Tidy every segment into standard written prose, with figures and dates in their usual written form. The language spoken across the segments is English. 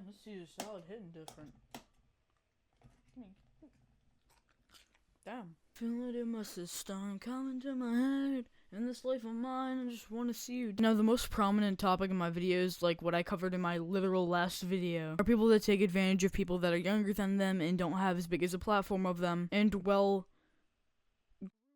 let's see the salad hitting different. Damn. Feel it in my system, coming to my head. In this life of mine, I just want to see you. Now, the most prominent topic in my videos, like what I covered in my literal last video, are people that take advantage of people that are younger than them and don't have as big as a platform of them, and, well,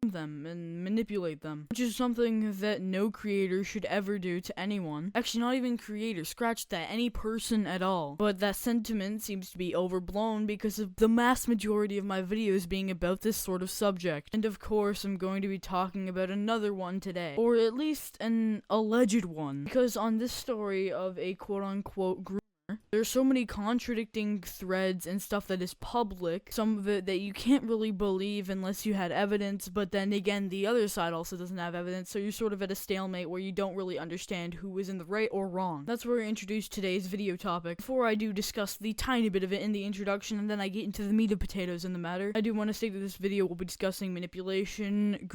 them and manipulate them, which is something that no creator should ever do to anyone. Actually, not even creator, scratch that, any person at all. But that sentiment seems to be overblown because of the mass majority of my videos being about this sort of subject. And of course, I'm going to be talking about another one today, or at least an alleged one, because on this story of a quote-unquote group, there's so many contradicting threads and stuff that is public, some of it that you can't really believe unless you had evidence, but then again, the other side also doesn't have evidence, so you're sort of at a stalemate where you don't really understand who is in the right or wrong. That's where I introduce today's video topic. Before I do discuss the tiny bit of it in the introduction, and then I get into the meat and potatoes in the matter, I do want to state that this video will be discussing manipulation,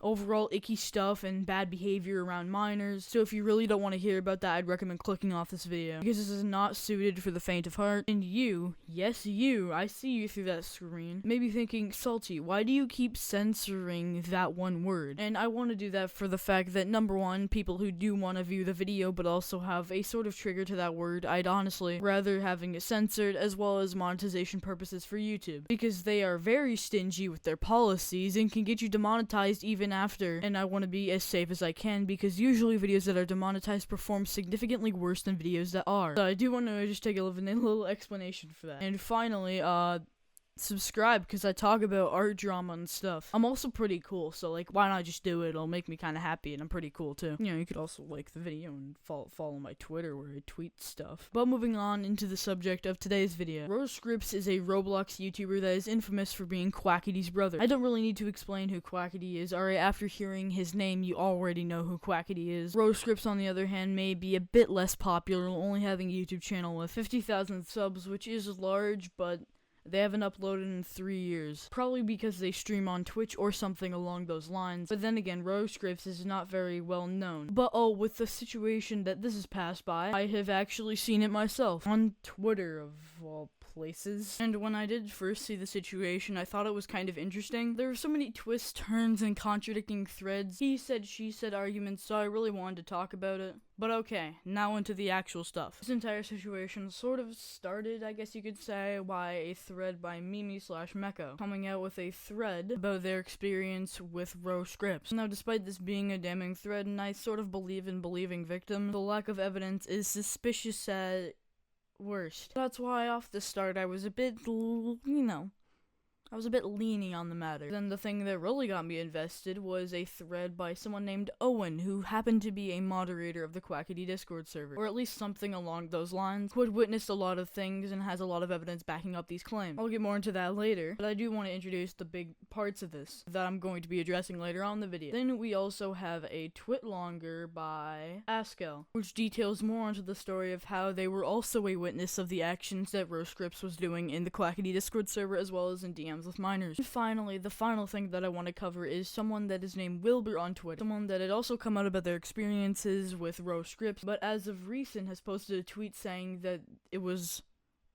overall icky stuff, and bad behavior around minors, so if you really don't want to hear about that, I'd recommend clicking off this video, because this is not suited for the faint of heart. And you, yes you, I see you through that screen, may be thinking, Salty, why do you keep censoring that one word? And I want to do that for the fact that, number one, people who do want to view the video but also have a sort of trigger to that word, I'd honestly rather having it censored, as well as monetization purposes for YouTube, because they are very stingy with their policies and can get you demonetized even after, and I want to be as safe as I can, because usually videos that are demonetized perform significantly worse than videos that are. So I do want to just take a little explanation for that. And finally, subscribe, because I talk about art drama and stuff. I'm also pretty cool, so like, why not just do it? It'll make me kind of happy, and I'm pretty cool too. You know, you could also like the video and follow my Twitter where I tweet stuff. But moving on into the subject of today's video. RoScripts is a Roblox YouTuber that is infamous for being Quackity's brother. I don't really need to explain who Quackity is. Alright, after hearing his name, you already know who Quackity is. RoScripts, on the other hand, may be a bit less popular, only having a YouTube channel with 50,000 subs, which is large, but they haven't uploaded in 3 years. Probably because they stream on Twitch or something along those lines. But then again, RoScripts is not very well known. But oh, with the situation that this has passed by, I have actually seen it myself. On Twitter, of all places. And when I did first see the situation, I thought it was kind of interesting. There were so many twists, turns, and contradicting threads. He said, she said arguments, so I really wanted to talk about it. But okay, now into the actual stuff. This entire situation sort of started, I guess you could say, by a thread by Mimi/Mecco, coming out with a thread about their experience with RoScripts. Now, despite this being a damning thread, and I sort of believe in believing victims, the lack of evidence is suspicious at worst. That's why off the start I was a bit, I was a bit leaning on the matter. Then the thing that really got me invested was a thread by someone named Owen, who happened to be a moderator of the Quackity Discord server, or at least something along those lines, who had witnessed a lot of things and has a lot of evidence backing up these claims. I'll get more into that later, but I do want to introduce the big parts of this that I'm going to be addressing later on in the video. Then we also have a twit longer by Askel, which details more onto the story of how they were also a witness of the actions that RoScripts was doing in the Quackity Discord server, as well as in DMs with minors. And finally, the final thing that I want to cover is someone that is named Wilbur on Twitter, someone that had also come out about their experiences with RoScripts, but as of recent has posted a tweet saying that it was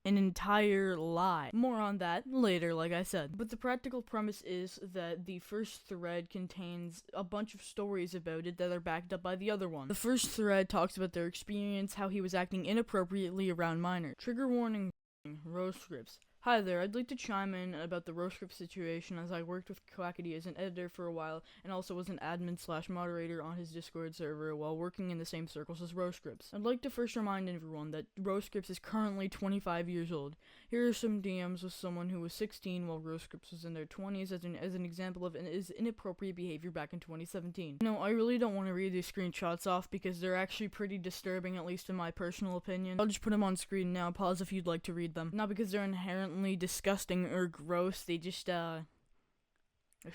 an entire lie. More on that later, like I said. But the practical premise is that the first thread contains a bunch of stories about it that are backed up by the other one. The first thread talks about their experience, how he was acting inappropriately around minors. Trigger warning, RoScripts. Hi there, I'd like to chime in about the RoScripts situation, as I worked with Quackity as an editor for a while, and also was an admin/moderator on his Discord server while working in the same circles as RoScripts. I'd like to first remind everyone that RoScripts is currently 25 years old. Here are some DMs with someone who was 16 while RoScripts was in their 20s as an example of his inappropriate behavior back in 2017. No, I really don't want to read these screenshots off because they're actually pretty disturbing, at least in my personal opinion. I'll just put them on screen now, pause if you'd like to read them. Not because they're inherently disgusting or gross, they just don't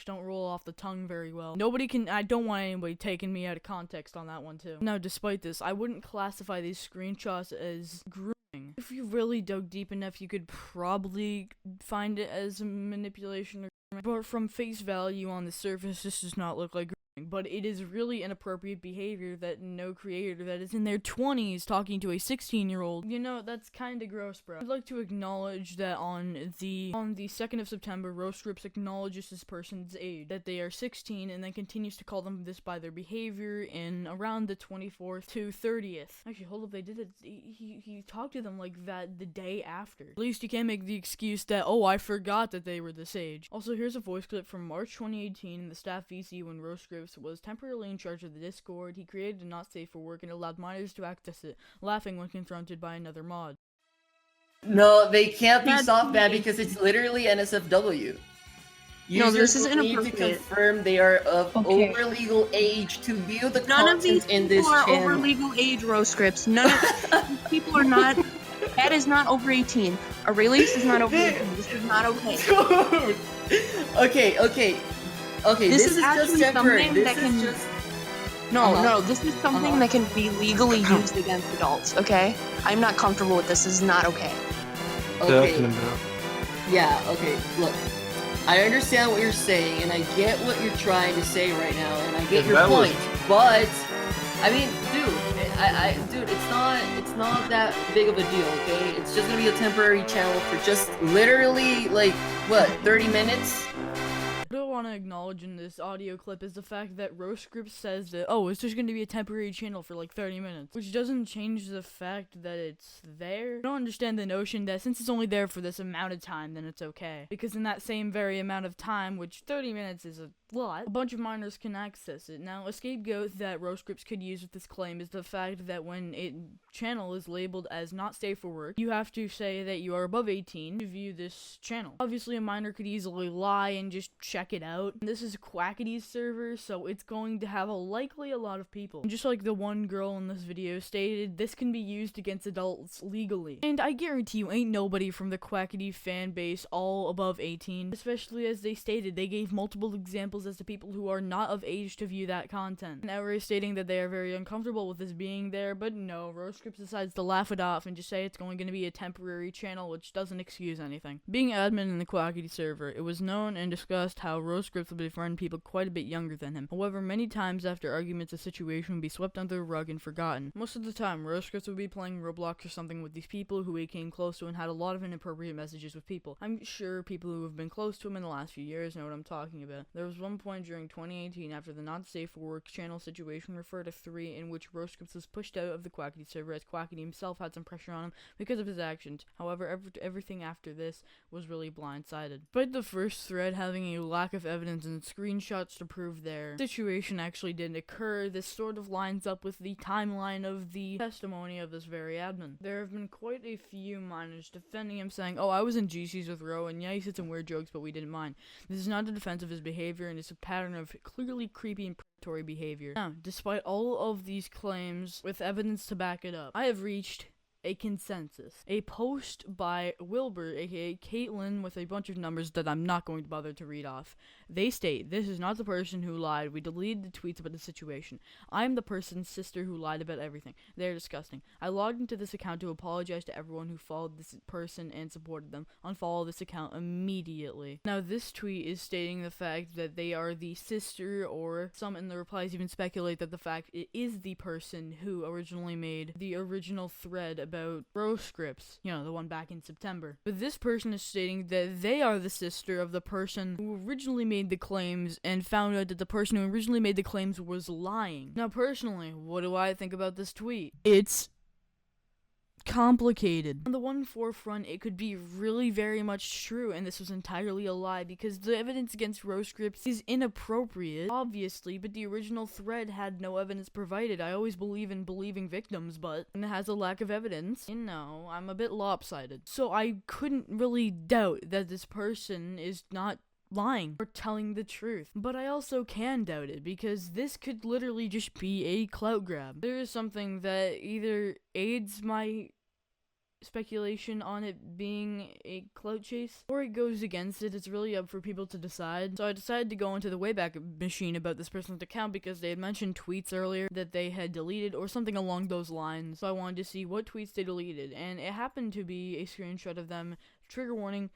roll off the tongue very well. I don't want anybody taking me out of context on that one too. Now, despite this, I wouldn't classify these screenshots as grooming. If you really dug deep enough, you could probably find it as manipulation or grooming. But from face value on the surface, this does not look like grooming. but it is really inappropriate behavior that no creator that is in their 20s talking to a 16-year-old. You know, that's kinda gross, bro. I'd like to acknowledge that on the 2nd of September, RoScripts acknowledges this person's age, that they are 16, and then continues to call them this by their behavior in around the 24th to 30th. Actually, hold up, they did it. He talked to them like that the day after. At least you can't make the excuse that, oh, I forgot that they were this age. Also, here's a voice clip from March 2018 in the staff VC when RoScripts was temporarily in charge of the Discord. He created a not safe for work and allowed minors to access it, laughing when confronted by another mod. No, they can't be soft banned because it's literally NSFW. No, this is Users need to inappropriate. confirm they are of Okay. over legal age to view the None of these content in people this are channel. over legal age, RoScripts. None of these people are not. That is not over 18. A release is not over 18. This is not okay. Dude! Okay. This is actually just temporary. something This that is can- just... No, this is something that can be legally used against adults, okay? I'm not comfortable with this. This is not okay. Okay. Yeah, okay, look. I understand what you're saying, and I get what you're trying to say right now, and I get your point. But, I mean, dude, it's not that big of a deal, okay? It's just gonna be a temporary channel for just literally, like, what, 30 minutes? What I want to acknowledge in this audio clip is the fact that RoScripts says that, oh, it's just going to be a temporary channel for like 30 minutes, which doesn't change the fact that it's there. I don't understand the notion that since it's only there for this amount of time, then it's okay. Because in that same very amount of time, which 30 minutes is a lot, a bunch of minors can access it. Now, a scapegoat that RoScripts could use with this claim is the fact that when a channel is labeled as not safe for work, you have to say that you are above 18 to view this channel. Obviously, a minor could easily lie and just check it out. And this is quackity's server, so it's going to have likely a lot of people. And just like the one girl in this video stated, this can be used against adults legally. And I guarantee you ain't nobody from the quackity fan base all above 18, especially as they stated they gave multiple examples as to people who are not of age to view that content. Now we're stating that they are very uncomfortable with this being there, but no, RoScripts decides to laugh it off and just say it's only going to be a temporary channel, which doesn't excuse anything. Being admin in the quackity server, it was known and discussed how RoScripts would befriend people quite a bit younger than him. However, many times after arguments, the situation would be swept under the rug and forgotten. Most of the time, RoScripts would be playing Roblox or something with these people who he came close to and had a lot of inappropriate messages with people. I'm sure people who have been close to him in the last few years know what I'm talking about. There was one point during 2018 after the not safe for work channel situation referred to 3 in which RoScripts was pushed out of the quackity server as quackity himself had some pressure on him because of his actions. However, everything after this was really blindsided. Despite the first thread having a lack of evidence and screenshots to prove their situation actually didn't occur, this sort of lines up with the timeline of the testimony of this very admin. There have been quite a few minors defending him, saying, oh, I was in GCs with Ro, and yeah, he said some weird jokes, but we didn't mind. This is not a defense of his behavior, and it's a pattern of clearly creepy and predatory behavior. Now, despite all of these claims, with evidence to back it up, I have reached a consensus. A post by Wilbur, aka Caitlin, with a bunch of numbers that I'm not going to bother to read off. They state, this is not the person who lied. We deleted the tweets about the situation. I'm the person's sister who lied about everything. They're disgusting. I logged into this account to apologize to everyone who followed this person and supported them. Unfollow this account immediately. Now, this tweet is stating the fact that they are the sister, or some in the replies even speculate that the fact it is the person who originally made the original thread about RoScripts, you know, the one back in September. But this person is stating that they are the sister of the person who originally made the claims and found out that the person who originally made the claims was lying. Now, personally, what do I think about this tweet? It's complicated. On the one forefront, it could be really very much true, and this was entirely a lie, because the evidence against RoScripts is inappropriate, obviously, but the original thread had no evidence provided. I always believe in believing victims, but when it has a lack of evidence, you know, I'm a bit lopsided. So I couldn't really doubt that this person is not lying or telling the truth, but I also can doubt it because this could literally just be a clout grab. There is something that either aids my speculation on it being a clout chase, or it goes against it. It's really up for people to decide. So I decided to go into the Wayback Machine about this person's account because they had mentioned tweets earlier that they had deleted or something along those lines. So I wanted to see what tweets they deleted, and it happened to be a screenshot of them. Trigger warning,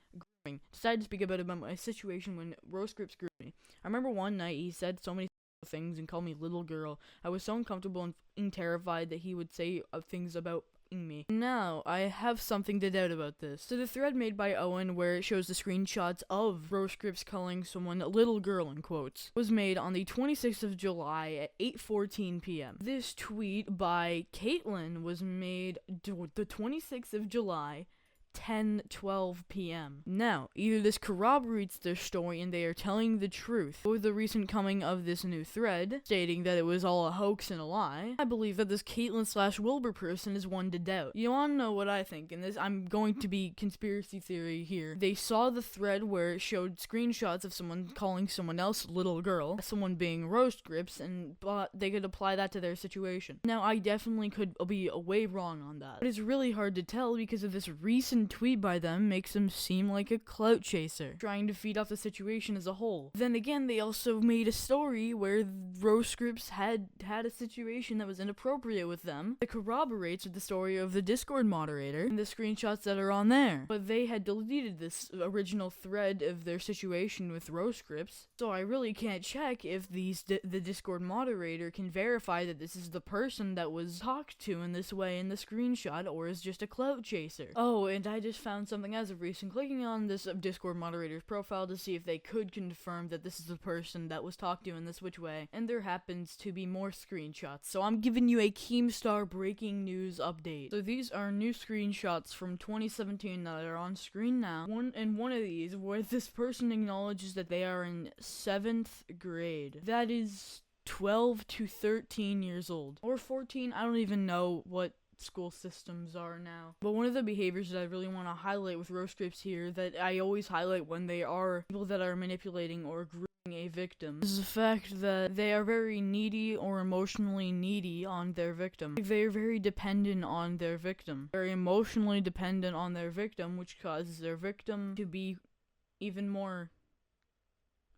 grooming. Decided to speak about my situation when RoScripts grew me. I remember one night he said so many things and call me little girl. I was so uncomfortable and terrified that he would say things about me. Now, I have something to doubt about this. So the thread made by Owen where it shows the screenshots of RoScripts calling someone little girl in quotes was made on the 26th of July at 8:14 p.m. This tweet by Caitlin was made the 26th of July 10:12 p.m. Now, either this corroborates their story and they are telling the truth, or the recent coming of this new thread, stating that it was all a hoax and a lie. I believe that this Caitlin/Wilbur person is one to doubt. You wanna know what I think? In this, I'm going to be conspiracy theory here. They saw the thread where it showed screenshots of someone calling someone else little girl, someone being RoScripts, and they could apply that to their situation. Now, I definitely could be way wrong on that, but it's really hard to tell because of this recent tweet by them makes them seem like a clout chaser, trying to feed off the situation as a whole. Then again, they also made a story where RoScripts had a situation that was inappropriate with them that corroborates the story of the Discord moderator and the screenshots that are on there. But they had deleted this original thread of their situation with RoScripts, so I really can't check if the Discord moderator can verify that this is the person that was talked to in this way in the screenshot or is just a clout chaser. Oh, and I just found something as of recent, clicking on this Discord moderator's profile to see if they could confirm that this is the person that was talked to in this which way, and there happens to be more screenshots. So I'm giving you a Keemstar breaking news update. So these are new screenshots from 2017 that are on screen now. One of these where this person acknowledges that they are in 7th grade. That is 12 to 13 years old. Or 14, I don't even know what school systems are now. But one of the behaviors that I really want to highlight with RoScripts here, that I always highlight when they are people that are manipulating or grooming a victim, is the fact that they are very needy or emotionally needy on their victim. They are very dependent on their victim. Very emotionally dependent on their victim, which causes their victim to be even more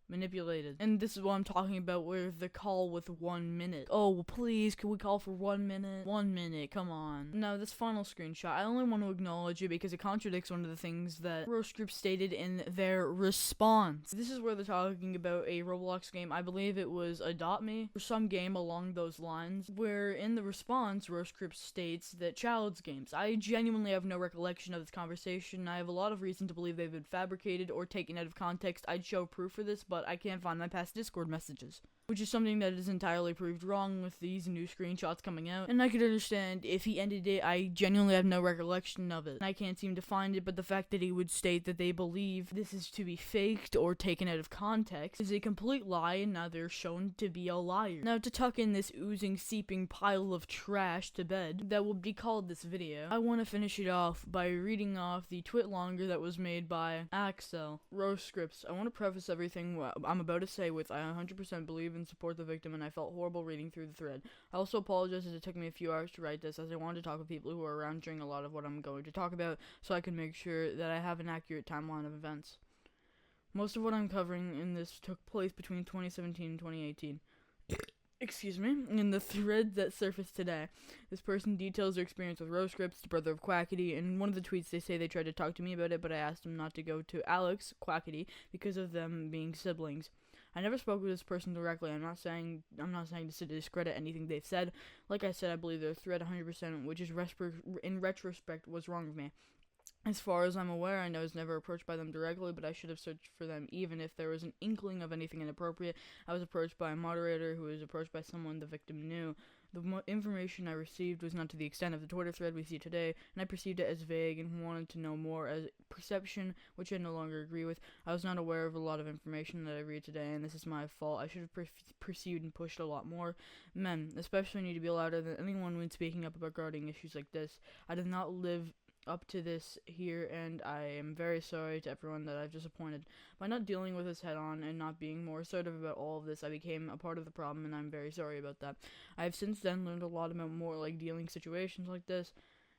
manipulated. And this is what I'm talking about, where the call with 1 minute. Oh, please, can we call for 1 minute? 1 minute, come on. Now, this final screenshot, I only want to acknowledge it because it contradicts one of the things that RoScripts stated in their response. This is where they're talking about a Roblox game. I believe it was Adopt Me, or some game along those lines, where in the response, RoScripts states that child's games. I genuinely have no recollection of this conversation. I have a lot of reason to believe they've been fabricated or taken out of context. I'd show proof for this, but I can't find my past Discord messages, which is something that is entirely proved wrong with these new screenshots coming out. And I could understand if he ended it. I genuinely have no recollection of it, and I can't seem to find it, but the fact that he would state that they believe this is to be faked or taken out of context is a complete lie, and now they're shown to be a liar. Now, to tuck in this oozing, seeping pile of trash to bed that will be called this video, I want to finish it off by reading off the twit longer that was made by Axel. RoScripts, I want to preface everything I'm about to say with I 100% believe and support the victim, and I felt horrible reading through the thread. I also apologize as it took me a few hours to write this, as I wanted to talk with people who were around during a lot of what I'm going to talk about, so I can make sure that I have an accurate timeline of events. Most of what I'm covering in this took place between 2017 and 2018. Excuse me. In the thread that surfaced today, this person details their experience with RoScripts, the brother of Quackity. In one of the tweets, they say they tried to talk to me about it, but I asked them not to go to Alex, Quackity, because of them being siblings. I never spoke with this person directly. I'm not saying to discredit anything they've said. Like I said, I believe their thread 100%, which is in retrospect was wrong with me. As far as I'm aware, I know I was never approached by them directly, but I should have searched for them even if there was an inkling of anything inappropriate. I was approached by a moderator who was approached by someone the victim knew. The information I received was not to the extent of the Twitter thread we see today, and I perceived it as vague and wanted to know more as perception, which I no longer agree with. I was not aware of a lot of information that I read today, and this is my fault. I should have perceived and pushed a lot more. Men, especially, need to be louder than anyone when speaking up about guarding issues like this. I did not live up to this here, and I am very sorry to everyone that I've disappointed. By not dealing with this head on and not being more assertive about all of this, I became a part of the problem, and I'm very sorry about that. I have since then learned a lot about more dealing situations like this,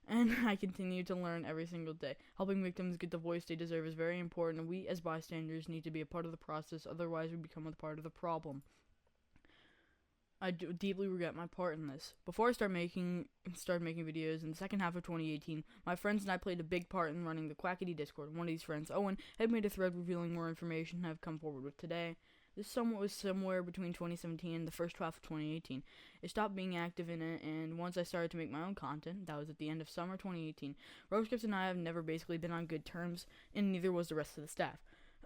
and I continue to learn every single day. Helping victims get the voice they deserve is very important, and we as bystanders need to be a part of the process, otherwise we become a part of the problem. I do deeply regret my part in this. Before I started making videos in the second half of 2018, my friends and I played a big part in running the Quackity Discord. One of these friends, Owen, had made a thread revealing more information I've come forward with today. This somewhat was somewhere between 2017 and the first half of 2018. I stopped being active in it, and once I started to make my own content, that was at the end of summer 2018, RoScripts and I have never basically been on good terms, and neither was the rest of the staff.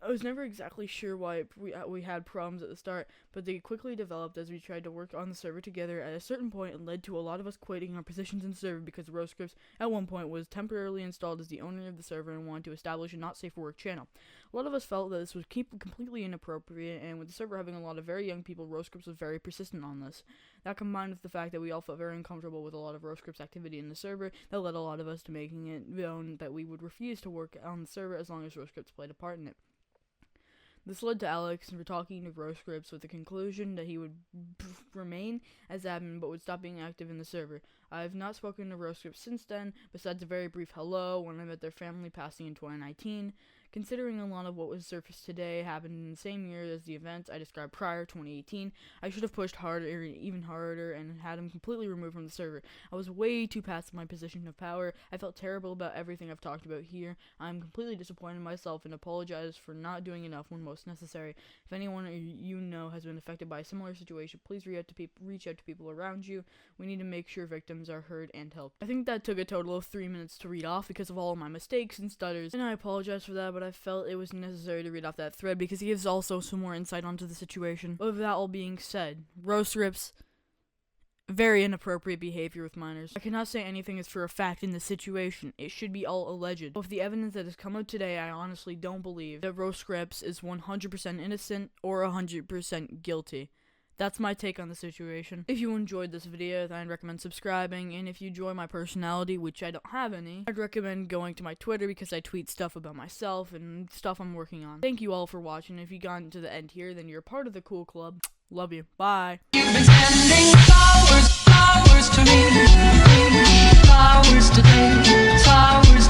I was never exactly sure why we had problems at the start, but they quickly developed as we tried to work on the server together. At a certain point, it led to a lot of us quitting our positions in the server because RoScripts at one point was temporarily installed as the owner of the server and wanted to establish a not safe for work channel. A lot of us felt that this was completely inappropriate, and with the server having a lot of very young people, RoScripts was very persistent on this. That combined with the fact that we all felt very uncomfortable with a lot of RoScripts activity in the server, that led a lot of us to making it known that we would refuse to work on the server as long as RoScripts played a part in it. This led to Alex talking to RoScripts with the conclusion that he would remain as admin but would stop being active in the server. I have not spoken to RoScripts since then, besides a very brief hello when I met their family passing in 2019. Considering a lot of what was surfaced today happened in the same year as the events I described prior, 2018, I should have pushed harder, even harder, and had him completely removed from the server. I was way too past my position of power. I felt terrible about everything I've talked about here. I'm completely disappointed in myself and apologize for not doing enough when most necessary. If anyone you know has been affected by a similar situation, please reach out to people around you. We need to make sure victims are heard and helped. I think that took a total of 3 minutes to read off because of all of my mistakes and stutters, and I apologize for that, but I felt it was necessary to read off that thread because he gives also some more insight onto the situation. But with that all being said, RoScripts, very inappropriate behavior with minors. I cannot say anything is for a fact in this situation. It should be all alleged. But with the evidence that has come out today, I honestly don't believe that RoScripts is 100% innocent or 100% guilty. That's my take on the situation. If you enjoyed this video, then I'd recommend subscribing, and if you enjoy my personality, which I don't have any, I'd recommend going to my Twitter because I tweet stuff about myself and stuff I'm working on. Thank you all for watching. If you got to the end here, then you're part of the cool club. Love you. Bye. You've been sending flowers to me, flowers today, flowers